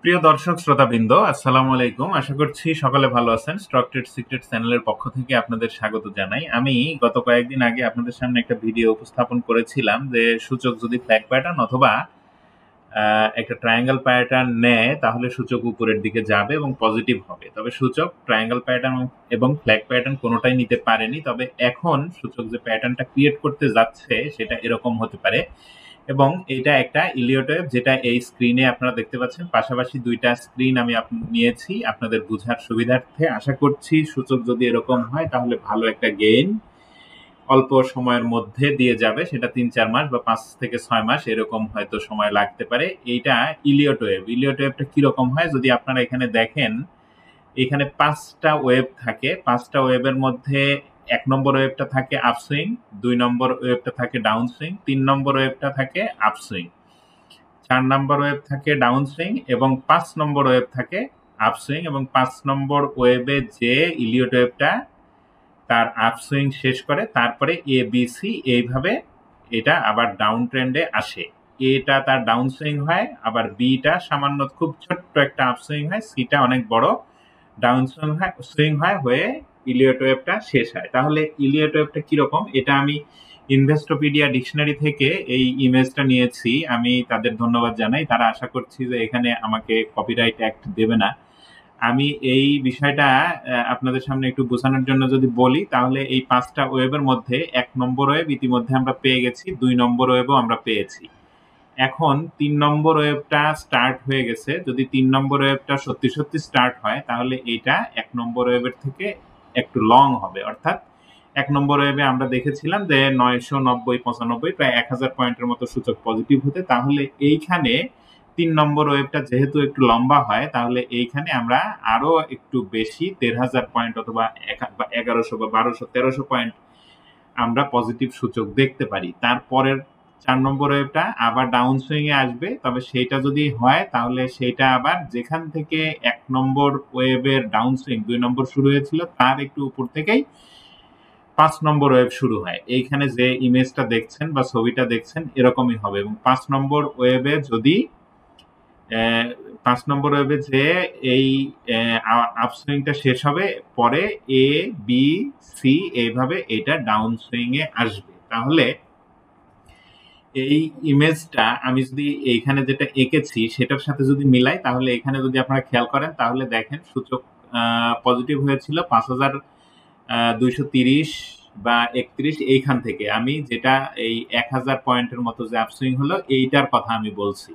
প্রিয় দর্শক শ্রোতাবৃন্দ, আসসালামু আলাইকুম। আশা করছি সকলে ভালো আছেন। স্টক ট্রেড সিক্রেট চ্যানেলের পক্ষ থেকে আপনাদের স্বাগত জানাই। আমি গত কয়েকদিন আগে আপনাদের সামনে একটা ভিডিও উপস্থাপন করেছিলাম যে সূচক যদি ফ্ল্যাগ প্যাটার্ন অথবা একটা ট্রায়াঙ্গেল প্যাটার্ন নেয় তাহলে সূচক উপরের দিকে যাবে এবং পজিটিভ হবে। তবে সূচক ট্রায়াঙ্গেল প্যাটার্ন এবং ফ্ল্যাগ প্যাটার্ন কোনোটাই নিতে পারেনি। তবে এখন সূচক যে প্যাটার্নটা ক্রিয়েট করতে যাচ্ছে সেটা এরকম হতে পারে এবং এটা একটা ইলিয়ট ওয়েভ, যেটা এই স্ক্রিনে আপনারা দেখতে পাচ্ছেন। পাশাপাশি দুইটা স্ক্রিন আমি নিয়েছি আপনাদের বোঝার সুবিধার্থে। আশা করছি সূচক যদি এরকম হয় তাহলে ভালো একটা গেইন অল্প সময়ের মধ্যে দিয়ে যাবে। সেটা ৩-৪ মাস বা ৫ থেকে ৬ মাস এরকম হয়তো সময় লাগতে পারে। এইটা ইলিয়ট ওয়েভ। ইলিয়ট ওয়েভটা কিরকম হয় যদি আপনারা এখানে দেখেন, এখানে ৫টা ওয়েভ থাকে। ৫টা ওয়েভের মধ্যে ১ নম্বর ওয়েভটা থাকে আপসুইং, ২ নম্বর ওয়েভটা থাকে ডাউন সুইং, ৩ নম্বর ওয়েভটা থাকে আপসুইং, ৪ নম্বর ওয়েভ থাকে ডাউন সুইং এবং ৫ নম্বর ওয়েভ থাকে আপসুইং। এবং ৫ নম্বর ওয়েভে যে ইলিয়ট ওয়েভটা তার আপসুইং শেষ করে তারপরে এ বি সি এইভাবে এটা আবার ডাউন ট্রেন্ডে আসে। এটা তার ডাউন সুইং হয়, আবার বিটা সামান্য খুব ছোট্ট একটা আপসুইং হয়, সিটা অনেক বড় ডাউন সুইং হয় হয়ে ইলিয়ট ওয়েভটা শেষ হয়। তাহলে ইলিয়ট ওয়েভটা কিরকম, এটা আমি ইনভেস্টোপিডিয়া ডিকশনারি থেকে এই ইমেজটা নিয়েছি। আমি তাদের ধন্যবাদ জানাই। তারা আশা করছি যে এখানে আমাকে কপিরাইট অ্যাক্ট দেবে না। আমি এই বিষয়টা আপনাদের সামনে একটু বোঝানোর জন্য যদি বলি, তাহলে এই ৫টা ওয়েভের মধ্যে ১ নম্বর ওয়েভ ইতিমধ্যে আমরা পেয়ে গেছি, ২ নম্বর ওয়েভও আমরা পেয়েছি। এখন ৩ নম্বর ওয়েভটা স্টার্ট হয়ে গেছে। যদি ৩ নম্বর ওয়েভটা সত্যি সত্যি স্টার্ট হয় তাহলে এইটা ১ নম্বর ওয়েভের থেকে একটু লং হবে। অর্থাৎ ১ নম্বর ওয়েভে আমরা দেখেছিলাম যে ৯৯০-৯৫ প্রায় ১০০০ পয়েন্টের মতো সূচক পজিটিভ হতে। তাহলে এইখানে ৩ নম্বর ওয়েভটা যেহেতু একটু লম্বা হয়, তাহলে এইখানে আমরা আরো একটু বেশি ১৫০০ পয়েন্ট অথবা ১১০০ বা ১২০০ ১৩০০ পয়েন্ট আমরা পজিটিভ সূচক দেখতে পারি। তারপরের ৪ নম্বর ওয়েভটা আবার ডাউন সুইং এ আসবে। তবে সেইটা যদি হয় তাহলে সেইটা আবার যেখান থেকে ১ নম্বর ওয়েভের ডাউন সুইং ২ নম্বর শুরু হয়েছিল তার একটু উপর থেকেই ৫ নম্বর ওয়েভ শুরু হয়। এইখানে যে ইমেজটা দেখছেন বা ছবিটা দেখছেন এরকমই হবে। এবং ৫ নম্বর ওয়েভে যদি ৫ নম্বর ওয়েভে যে এই আপসুইংটা শেষ হবে, পরে এ বি সি এইভাবে এটা ডাউন সুইং এ আসবে। তাহলে এই ইমেজটা আমি যদি এইখানে যেটা এঁকেছি সেটার সাথে যদি মিলাই, তাহলে এখানে যদি আপনারা খেয়াল করেন তাহলে দেখেন সূচক পজিটিভ হয়েছিল ৫,২৩০ বা ৩১ এইখান থেকে। আমি যেটা এই ১,০০০ পয়েন্টের মতো যে আপসুইং হলো এইটার কথা আমি বলছি।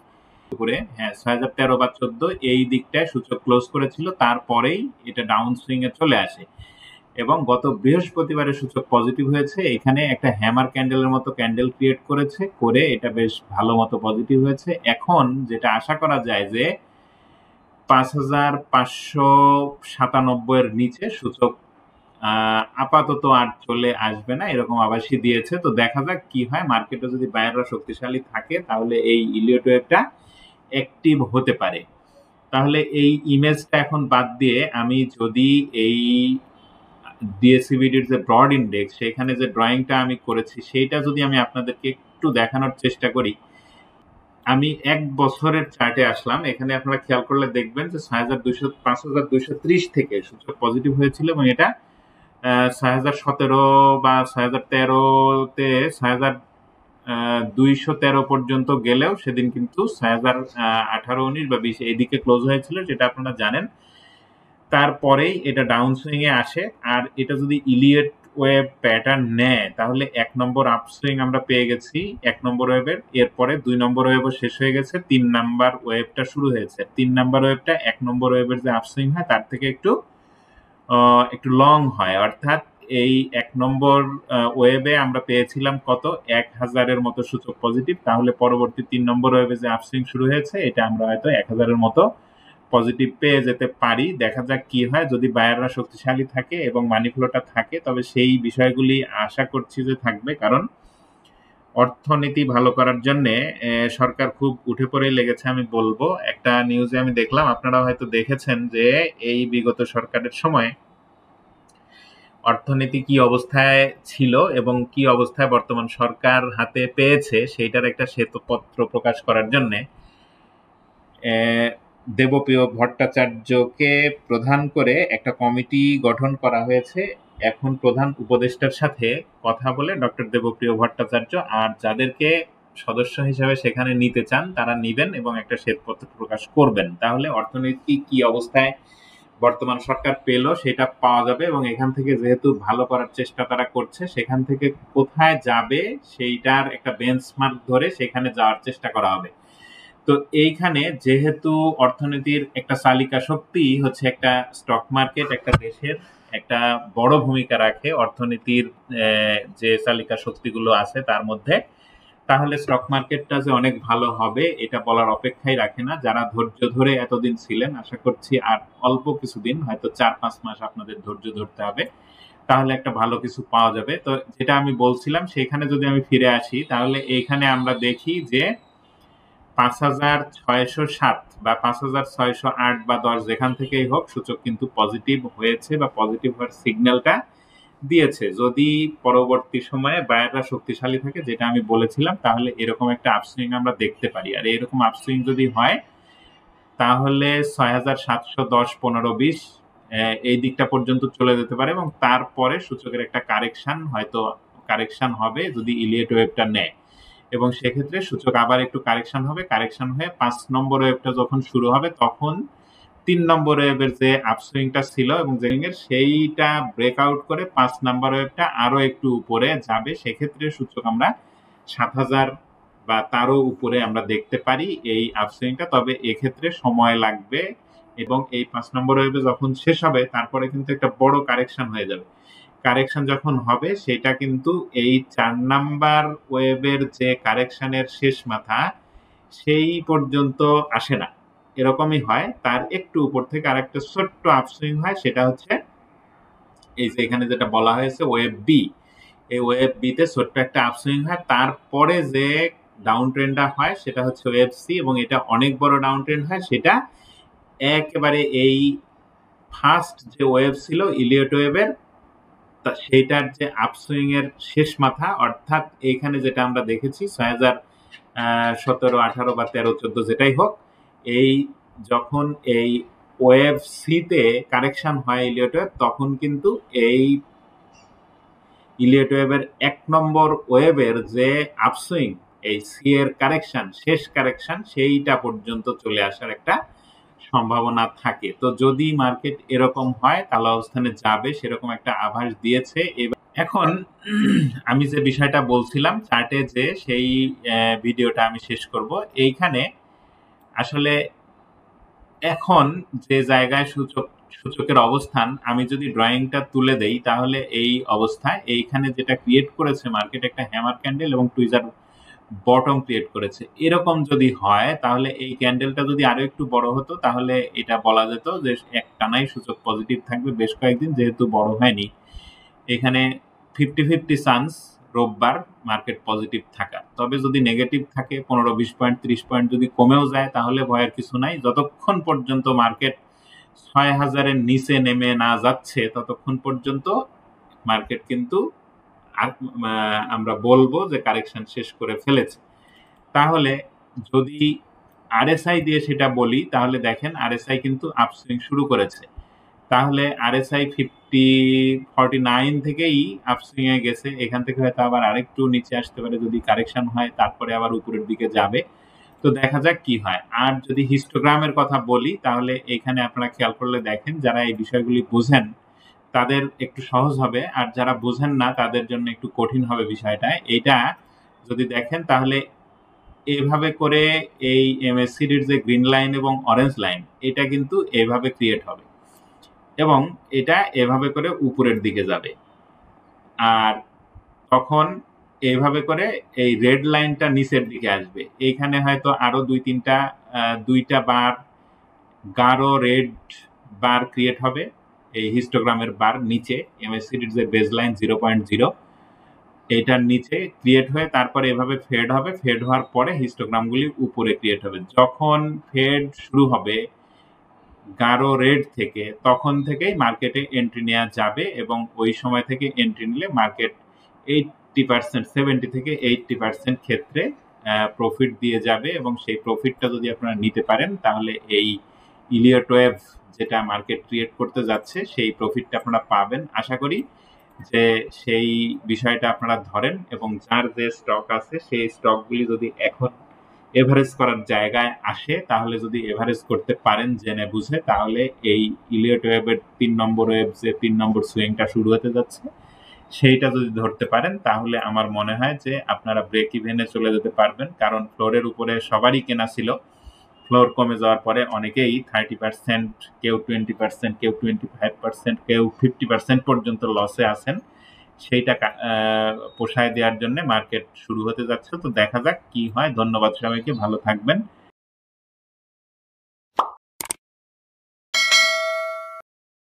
করে ৬,০১৩ বা ১৪ এই দিকটায় সূচক ক্লোজ করেছিল, তারপরেই এটা ডাউন সুইং এ চলে আসে এবং গত বৃহস্পতিবারে সূচক পজিটিভ হয়েছে। এখানে একটা হ্যামার ক্যান্ডেলের মতো ক্যান্ডেল ক্রিয়েট করেছে, করে এটা বেশ ভালো মতো পজিটিভ হয়েছে। এখন যেটা আশা করা যায় যে ৫,৫৯৭ এর নিচে সূচক আপাতত আর চলে আসবে না, এরকম আভাসই দিয়েছে। তো দেখা যাক কি হয়। মার্কেটে যদি বায়াররা শক্তিশালী থাকে তাহলে এই ইলিয়ট ওয়েভটা অ্যাক্টিভ হতে পারে। তাহলে এই ইমেজটা এখন বাদ দিয়ে আমি যদি এই ডিএসসিভিডির যে ব্রড ইন্ডেক্স সেখানে যে ড্রয়িংটা আমি করেছি সেইটা যদি আমি আপনাদেরকে একটু দেখানোর চেষ্টা করি। আমি ১ বছরের চার্টে আসলাম। এখানে আপনারা খেয়াল করলে দেখবেন যে ৫,২৩০ থেকে সূচক পজিটিভ হয়েছিল এবং এটা ৬,০১৭ বা ৬,০১৩ তে ৬,২১৩ পর্যন্ত গেলেও সেদিন কিন্তু ৬,০১৮-১৯ বা ২০ এইদিকে ক্লোজ হয়েছিল, যেটা আপনারা জানেন। তারপরেই এটা ডাউন সুইং এ আসে। আর এটা যদি ইলিয়ট ওয়েভ প্যাটার্ন নেয় তাহলে ১ নম্বর আপসুইং আমরা পেয়ে গেছি ১ নম্বর ওয়েভের। এরপরে ২ নম্বর ওয়েভও শেষ হয়ে গেছে, ৩ নাম্বার ওয়েভটা শুরু হয়েছে। ৩ নাম্বার ওয়েভটা ১ নম্বর ওয়েভের যে আপসুইং হয় তার থেকে একটু লং হয়। অর্থাৎ এই ১ নম্বর ওয়েভে আমরা পেয়েছিলাম কত ১,০০০ এর মতো সূচক পজিটিভ। তাহলে পরবর্তী ৩ নম্বর ওয়েভে যে আপসুইং শুরু হয়েছে এটা আমরা হয়তো ১,০০০ এর মতো পজিটিভ পেয়ে যেতে পারি। দেখা যাক কি হয়। যদি বায়াররা শক্তিশালী থাকে এবং মানি ফ্লোটা থাকে তবে সেই বিষয়গুলি আশা করছি যে থাকবে, কারণ অর্থনীতি ভালো করার জন্য সরকার খুব উঠে পড়ে লেগেছে আমি বলবো। একটা নিউজে আমি দেখলাম, আপনারা হয়তো দেখেছেন যে এই বিগত সরকারের সময় অর্থনীতি কি অবস্থায় ছিল এবং কি অবস্থায় বর্তমান সরকার হাতে পেয়েছে সেইটার একটা শ্বেতপত্র প্রকাশ করার জন্য দেবপ্রিয় ভট্টাচার্যকে প্রধান করে একটা কমিটি গঠন করা হয়েছে। এখন প্রধান উপদেষ্টার সাথে কথা বলে ডক্টর দেবপ্রিয় ভট্টাচার্য আর যাদেরকে সদস্য হিসেবে সেখানে নিতে চান তারা নিবেন এবং একটা শ্বেতপত্র প্রকাশ করবেন। তাহলে অর্থনীতি কি অবস্থায় বর্তমান সরকার পেল সেটা পাওয়া যাবে এবং এখান থেকে যেহেতু ভালো করার চেষ্টা তারা করছে সেখান থেকে কোথায় যাবে সেইটার একটা বেঞ্চমার্ক ধরে সেখানে যাওয়ার চেষ্টা করা হবে। তো এইখানে যেহেতু অর্থনীতির একটা চালিকা শক্তি হচ্ছে একটা স্টক মার্কেট, একটা দেশের একটা বড় ভূমিকা রাখে অর্থনীতির যে চালিকা শক্তিগুলো আছে তার মধ্যে, তাহলে স্টক মার্কেটটা যে অনেক ভালো হবে এটা বলার অপেক্ষাই রাখে না। যারা ধৈর্য ধরে এতদিন ছিলেন, আশা করছি আর অল্প কিছুদিন, হয়তো 4-5 মাস আপনাদের ধৈর্য ধরতে হবে, তাহলে একটা ভালো কিছু পাওয়া যাবে। তো যেটা আমি বলছিলাম সেখানে যদি আমি ফিরে আসি তাহলে এইখানে আমরা দেখি যে ৫,৬০৭ বা ৫,৬০৮ বা ১০ যেখান থেকেই হোক সূচক কিন্তু পজিটিভ হয়েছে বা পজিটিভ হওয়ার সিগন্যালটা দিয়েছে। যদি পরবর্তী সময়ে বায়াররা শক্তিশালী থাকে যেটা আমি বলেছিলাম তাহলে এরকম একটা আপসুইং আমরা দেখতে পারি। আর এরকম আপসুইং যদি হয় তাহলে ৬,৭১০, ১৫, ২০ এই দিকটা পর্যন্ত চলে যেতে পারে এবং তারপরে সূচকের একটা কারেকশন হবে যদি ইলিয়েট ওয়েভটা নেয় এবং সেক্ষেত্রে সূচক আবার একটু কারেকশন হবে, কারেকশন হয়ে ৫ নম্বর ওয়েভটা যখন শুরু হবে তখন ৩ নম্বর ওয়েভের যে আপসুইংটা ছিল এবং সেইটা ব্রেকআউট করে ৫ নম্বর ওয়েভটা আরো একটু উপরে যাবে। সেক্ষেত্রে সূচক আমরা ৭,০০০ বা তারও উপরে আমরা দেখতে পারি এই আপসুইংটা। তবে এক্ষেত্রে সময় লাগবে এবং এই ৫ নম্বর ওয়েভে যখন শেষ হবে তারপরে কিন্তু একটা বড় কারেকশন হয়ে যাবে। কারেকশন যখন হবে সেটা কিন্তু এই ৪ নাম্বার ওয়েভের যে কারেকশনের শেষ মাথা সেই পর্যন্ত আসে না, এরকমই হয়। তার একটু উপর থেকে আরেকটা ছোট্ট আপসুইং হয়, সেটা হচ্ছে এই যে এখানে যেটা বলা হয়েছে ওয়েভ বি। এই ওয়েভ বি তে ছোট্ট একটা আপসুইং হয়, তারপরে যে ডাউন ট্রেন্ডটা হয় সেটা হচ্ছে ওয়েভ সি এবং এটা অনেক বড় ডাউন ট্রেন্ড হয়। সেটা একেবারে এই ফার্স্ট যে ওয়েভ ছিল ইলিয়ট ওয়েভের সেইটার যে আপসুইং এর শেষ মাথা, অর্থাৎ এইখানে যেটা আমরা দেখেছি ৬,০১৭, ১৮ বা ১৩, ১৪ যেটাই হোক, এই যখন এই ওয়েভ সি তে কারেকশন হয় ইলিয়ট ওয়েভ তখন কিন্তু এই ইলিয়ট ওয়েভের ১ নম্বর ওয়েভের যে আপসুইং, এই সি এর কারেকশন, শেষ কারেকশন সেইটা পর্যন্ত চলে আসার একটা সম্ভাবনা থাকে। তো যদি মার্কেট এরকম হয় তাহলে অবস্থানে যাবে, সেরকম একটা আভাস দিয়েছে। এখন আমি যে বিষয়টা বলছিলাম চার্টে যে সেই ভিডিওটা আমি শেষ করব। এইখানে আসলে এখন যে জায়গায় সূচকের অবস্থান আমি যদি ড্রয়িংটা তুলে দেই তাহলে এই অবস্থায় এইখানে যেটা ক্রিয়েট করেছে মার্কেট একটা হ্যামার ক্যান্ডেল এবং টুইজার বটম ক্রিয়েট করেছে। এরকম যদি হয় তাহলে এই ক্যান্ডেলটা যদি আরো একটু বড় হতো তাহলে এটা বলা যেত যে একটানাই সূচক পজিটিভ থাকবে বেশ কয়েকদিন, যেহেতু বড় হয়নি। এখানে 50-50 চান্স রোববার মার্কেট পজিটিভ থাকা। তবে যদি নেগেটিভ থাকে 15-20 পয়েন্ট 30 পয়েন্ট যদি কমেও যায় তাহলে ভয়ের কিছু নাই। যতক্ষণ পর্যন্ত মার্কেট ৬,০০০ এর নিচে নেমে না যাচ্ছে ততক্ষণ পর্যন্ত মার্কেট কিন্তু আমরা বলবো যে কারেকশন শেষ করে ফেলেছে। তাহলে যদি আরএসআই দিয়ে সেটা বলি তাহলে দেখেন আরএসআই কিন্তু আপসুইং শুরু করেছে। তাহলে আরএসআই 49 থেকেই আপসুইং এ গেছে, এখান থেকে হয়তো আবার আরেকটু নিচে আসতে পারে যদি কারেকশন হয়, তারপরে আবার উপরের দিকে যাবে। তো দেখা যাক কি হয়। আর যদি হিস্টোগ্রামের কথা বলি তাহলে এখানে আপনারা খেয়াল করলে দেখেন যারা এই বিষয়গুলি বোঝেন তাদের একটু সহজ হবে, আর যারা বোঝেন না তাদের জন্য একটু কঠিন হবে বিষয়টা। এটা যদি দেখেন তাহলে এইভাবে করে এই এমএসসিডির যে গ্রিন লাইন এবং অরেঞ্জ লাইন এটা কিন্তু এইভাবে ক্রিয়েট হবে এবং এটা এভাবে করে উপরের দিকে যাবে। আর তখন এইভাবে করে এই রেড লাইনটা নিচের দিকে আসবে। এইখানে হয়তো আরো দুইটা বার গাঢ় রেড বার ক্রিয়েট হবে এই হিস্টোগ্রামের বার নিচে এমএসসিডির যে বেজ লাইন 0.0 এইটার নিচে ক্রিয়েট হয়ে তারপরে এভাবে ফেড হবে। ফেড হওয়ার পরে হিস্টোগ্রামগুলি উপরে ক্রিয়েট হবে। যখন ফেড শুরু হবে গাঢ় রেড থেকে তখন থেকেই মার্কেটে এন্ট্রি নেওয়া যাবে এবং ওই সময় থেকে এন্ট্রি নিলে মার্কেট 80%, 70 থেকে 80% ক্ষেত্রে প্রফিট দিয়ে যাবে এবং সেই প্রফিটটা যদি আপনারা নিতে পারেন তাহলে এই ইলিয়ট ওয়েভ যেটা মার্কেট ক্রিয়েট করতে যাচ্ছে সেই প্রফিটটা আপনারা পাবেন আশা করি। যে সেই বিষয়টা আপনারা ধরেন এবং যার যে স্টক আছে সেই স্টকগুলি যদি এখন এভারেজ করার জায়গায় আসে, তাহলে যদি এভারেজ করতে পারেন জেনে বুঝে, তাহলে এই ইলিয়ট ওয়েভের 3 নম্বর ওয়েভ, যে 3 নম্বর সুইংটা শুরু হতে যাচ্ছে, সেইটা যদি ধরতে পারেন তাহলে আমার মনে হয় যে আপনারা ব্রেক ইভেনে চলে যেতে পারবেন। কারণ ফ্লোরের উপরে সবারই কেনা ছিল, ফ্লোর কমে যাওয়ার পরে অনেকেই 30%, কেউ 20%, কেউ 25%, কেউ 50% পর্যন্ত লসে আছেন। সেইটা পোষায় দেওয়ার জন্য মার্কেট শুরু হতে যাচ্ছে। তো দেখা যাক কি হয়। ধন্যবাদ সবাইকে, ভালো থাকবেন।